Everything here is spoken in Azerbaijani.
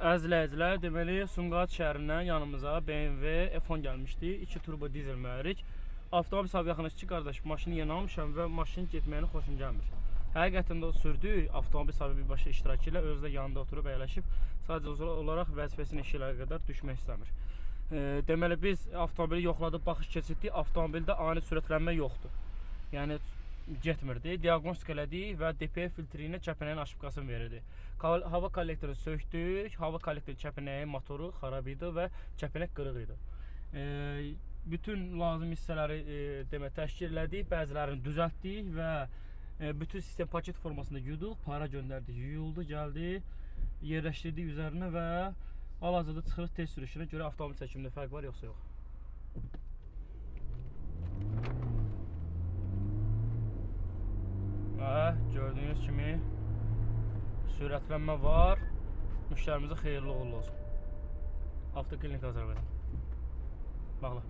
Əzləyicilər, deməli Sumqayıt şəhərindən yanımıza BMW F10 gəlmişdi. 2 turbo dizel mühərrik. Avtomobil sahibi yaxınlaşdı ki, qardaş, maşını yeni almışam və maşının getməyinə xoşum gəlmir. Həqiqətən də o sürdü, avtomobil sahibi birbaşa iştirak ilə özü də yanında oturub əyləşib, sadəcə olaraq vəzifəsinin işilə qədər düşmək istəmir. Deməli biz avtomobili yoxladıq, baxış keçirdik, avtomobildə ani sürətlənmə yoxdur. Yəni getmirdi. Diaqnostika elədik və DPF filtri ilə kəpənəyin aşıbqasını verirdi. Hava kollektorunu söktük. Hava kollektoru kəpənəyin motoru xarab idi və kəpənək qırıq idi. Bütün lazım hissələri demək təşkil elədik, bəzilərini düzəltdik və bütün sistem paket formasında yuduq, para göndərdik, yuyuldu, gəldi, yerləşdirdik üzərinə və hal-hazırda çıxırıq test sürüşünə görə avtomobil çəkimində fərq var yoxsa yox. Gördüyünüz kimi sürətlənmə var. Müştərimizə xeyirli uğurlu olsun. Avtoklinik Azərbaycan. Bağla.